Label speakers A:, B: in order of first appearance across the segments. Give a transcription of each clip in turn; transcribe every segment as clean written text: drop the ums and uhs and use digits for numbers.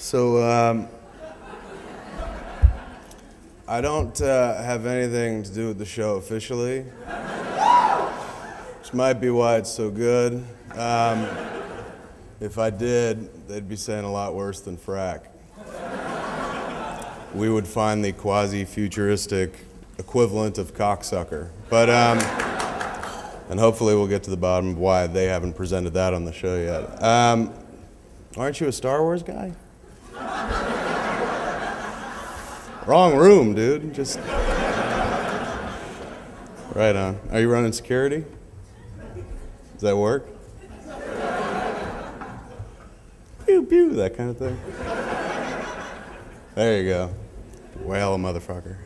A: So, I don't have anything to do with the show officially, which might be why it's so good. If I did, they'd be saying a lot worse than frack. We would find the quasi-futuristic equivalent of cocksucker. But, and hopefully we'll get to the bottom of why they haven't presented that on the show yet. Aren't you a Star Wars guy? Wrong room, dude. Just right on. Are you running security? Does that work? Pew pew, that kind of thing. There you go. Well, motherfucker.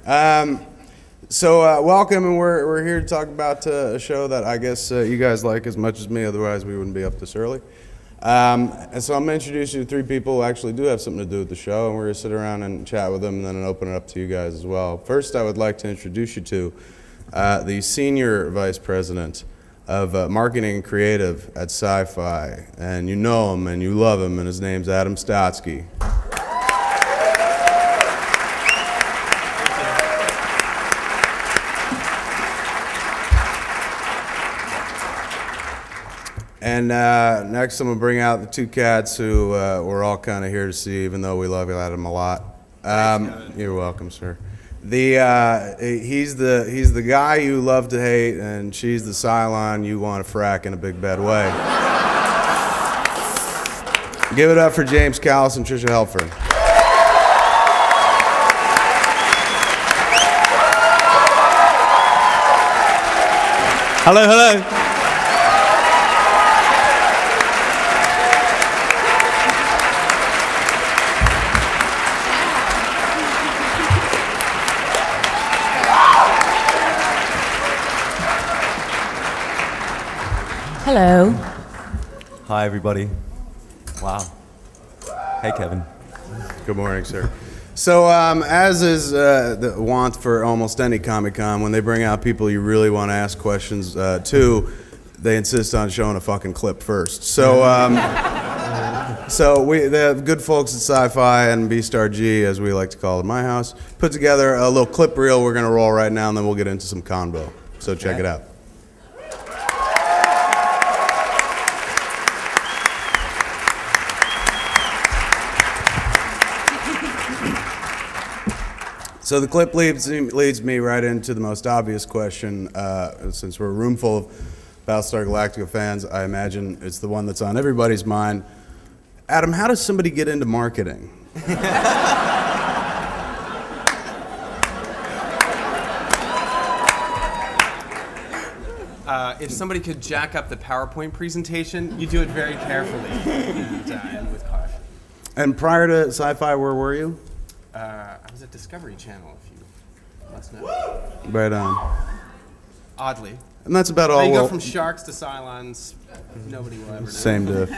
A: So welcome, and we're here to talk about a show that I guess you guys like as much as me. Otherwise, we wouldn't be up this early. And so I'm going to introduce you to three people who actually do have something to do with the show, and we're going to sit around and chat with them, and then open it up to you guys as well. First, I would like to introduce you to the Senior Vice President of Marketing and Creative at Sci-Fi, and you know him and you love him, and his name's Adam Stotsky. And next I'm going to bring out the two cats who we're all kind of here to see, even though we love Adam a lot. You're welcome, sir. He's the guy you love to hate, and she's the Cylon you want to frack in a big bad way. Give it up for James Callis and Trisha Helfer.
B: Hello, hello.
C: Hello.
B: Hi, everybody. Wow. Hey, Kevin.
A: Good morning, sir. So, as is the want for almost any Comic-Con, when they bring out people you really want to ask questions to, they insist on showing a fucking clip first. So, the good folks at Sci-Fi and B-Star G, as we like to call it in my house, put together a little clip reel we're going to roll right now, and then we'll get into some convo. So check it out. So the clip leads me right into the most obvious question. Since we're a room full of Battlestar Galactica fans, I imagine it's the one that's on everybody's mind. Adam, how does somebody get into marketing?
D: If somebody could jack up the PowerPoint presentation, you do it very carefully and with caution.
A: And prior to Sci-Fi, where were you?
D: I was at Discovery Channel, if you must know.
A: Right on.
D: Oddly.
A: And that's about all.
D: You go from sharks to Cylons, nobody will ever know.
A: Same diff.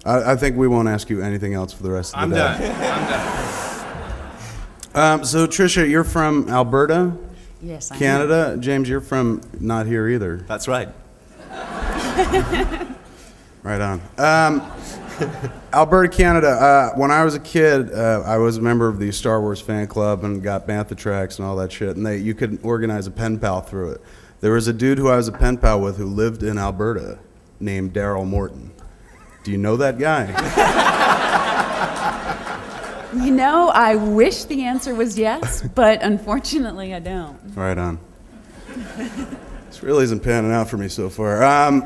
A: I think we won't ask you anything else for the rest of the day.
D: I'm done.
A: So Trisha, you're from Alberta?
C: Yes, I am.
A: Canada? James, you're from not here either.
B: That's right.
A: Right on. Alberta, Canada. When I was a kid, I was a member of the Star Wars fan club and got bantha tracks and all that shit. And you could organize a pen pal through it. There was a dude who I was a pen pal with who lived in Alberta named Daryl Morton. Do you know that guy?
C: You know, I wish the answer was yes, but unfortunately I don't.
A: Right on. This really isn't panning out for me so far.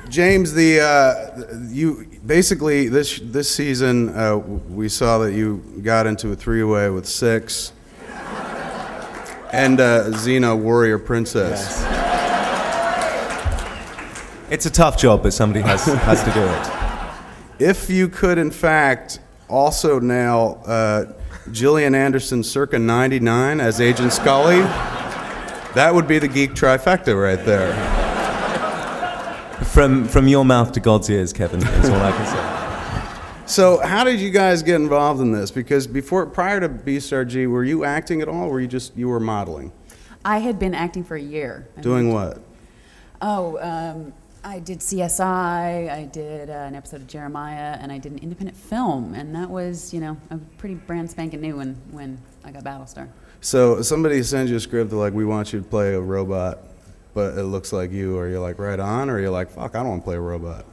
A: James, you basically this season we saw that you got into a three-way with Six and Xena, Warrior Princess.
B: Yes. It's a tough job, but somebody has to do it.
A: If you could, in fact, also nail Gillian Anderson circa '99 as Agent Scully, that would be the geek trifecta right there.
B: From your mouth to God's ears, Kevin, is all I can say.
A: So how did you guys get involved in this? Because prior to B-Star G, were you acting at all, or you were modeling?
C: I had been acting for a year.
A: Doing what?
C: Oh, I did CSI, I did an episode of Jeremiah, and I did an independent film, and that was, a pretty brand spanking new when I got Battlestar.
A: So somebody sends you a script, they're like, we want you to play a robot, but it looks like you, or you're like, right on, or you're like, fuck, I don't want to play a robot.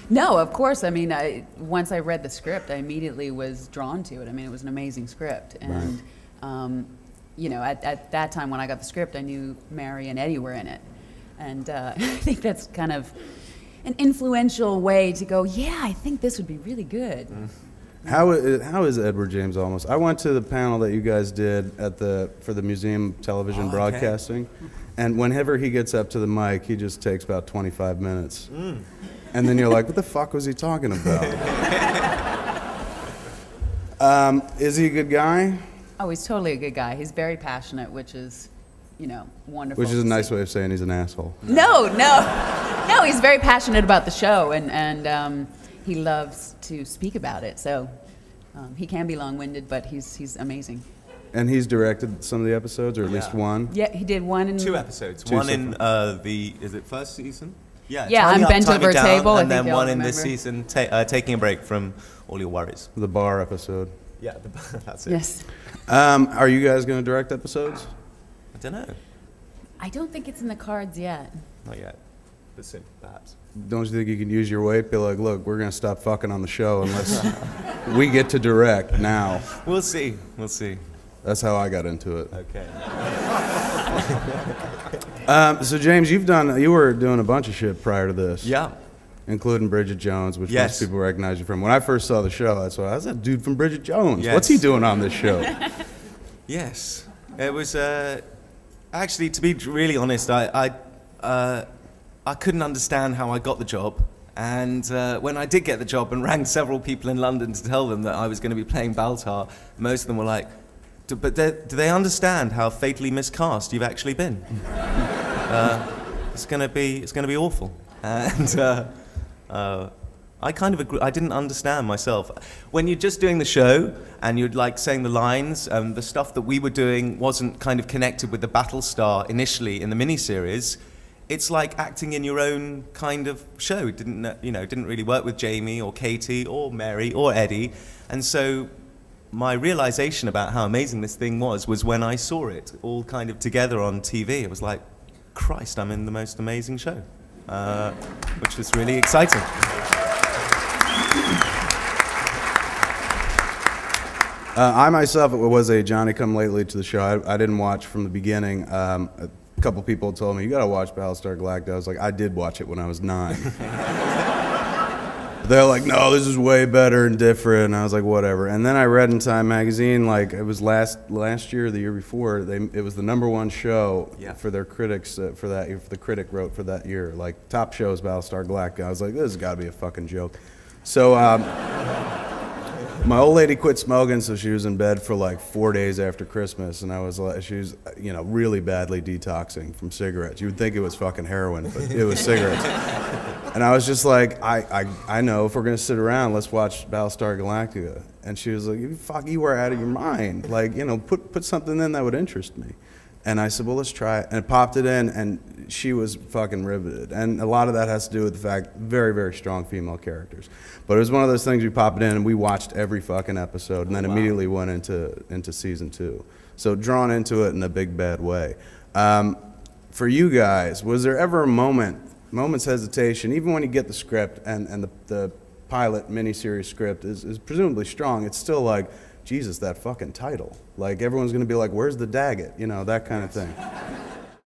C: No, of course. I mean, once I read the script, I immediately was drawn to it. I mean, it was an amazing script, and at that time when I got the script, I knew Mary and Eddie were in it. And I think that's kind of an influential way to go, yeah, I think this would be really good.
A: How is Edward James Olmos? I went to the panel that you guys did for the museum television broadcasting, and whenever he gets up to the mic, he just takes about 25 minutes. And then you're like, what the fuck was he talking about? Is he a good guy?
C: Oh, he's totally a good guy. He's very passionate, which is... wonderful.
A: Which is a nice way of saying he's an asshole.
C: No, he's very passionate about the show, and he loves to speak about it. So he can be long-winded, but he's amazing.
A: And he's directed some of the episodes, or at least one?
C: Yeah, he did one in...
B: 2 episodes.
A: Two
B: one
A: so
B: in is it first season?
C: Yeah,
B: Tidy
C: I'm
B: Up,
C: bent
B: Time
C: over
B: It
C: a
B: Down,
C: table, I
B: and
C: think
B: then
C: y'all
B: one in this
C: remember.
B: season, taking a break from all your worries.
A: The bar episode.
B: Yeah, that's it.
C: Yes.
A: Are you guys going to direct episodes?
B: I don't know.
C: I don't think it's in the cards yet.
B: Not yet. But soon, perhaps.
A: Don't you think you can use your weight? Be like, look, we're going to stop fucking on the show unless we get to direct now.
B: We'll see. We'll see.
A: That's how I got into it.
B: Okay.
A: So James, you were doing a bunch of shit prior to this.
B: Yeah.
A: Including Bridget Jones, which
B: Yes.
A: most people recognize you from. When I first saw the show, that's why I was that dude from Bridget Jones.
B: Yes.
A: What's he doing on this show?
B: Yes. It was actually, to be really honest, I couldn't understand how I got the job. And when I did get the job and rang several people in London to tell them that I was going to be playing Baltar, most of them were like, do they understand how fatally miscast you've actually been? It's going to be awful. And I kind of agree. I didn't understand myself. When you're just doing the show and you're like saying the lines, the stuff that we were doing wasn't kind of connected with the Battlestar initially in the miniseries. It's like acting in your own kind of show. It didn't really work with Jamie or Katie or Mary or Eddie. And so my realization about how amazing this thing was when I saw it all kind of together on TV. It was like, Christ, I'm in the most amazing show, which was really exciting.
A: I myself was a Johnny-come-lately to the show. I didn't watch from the beginning. A couple people told me, you got to watch Battlestar Galactica. I was like, I did watch it when I was 9. They're like, no, this is way better and different. And I was like, whatever. And then I read in Time magazine, like it was last year or the year before, it was the #1 show for their critics for that year. The critic wrote for that year, like top shows Battlestar Galactica. I was like, this has got to be a fucking joke. So my old lady quit smoking, so she was in bed for like 4 days after Christmas, and she was, really badly detoxing from cigarettes. You would think it was fucking heroin, but it was cigarettes. And I was just like, I know if we're gonna sit around, let's watch Battlestar Galactica. And she was like, you are out of your mind. Like, put something in that would interest me. And I said, well, let's try it. And it popped it in, and she was fucking riveted. And a lot of that has to do with the fact, very, very strong female characters. But it was one of those things, we popped it in, and we watched every fucking episode, and then immediately went into season 2. So drawn into it in a big, bad way. For you guys, was there ever a moment's hesitation, even when you get the script, and the pilot miniseries script is presumably strong, it's still like, Jesus, that fucking title. Like, everyone's going to be like, where's the Daggett? That kind of thing.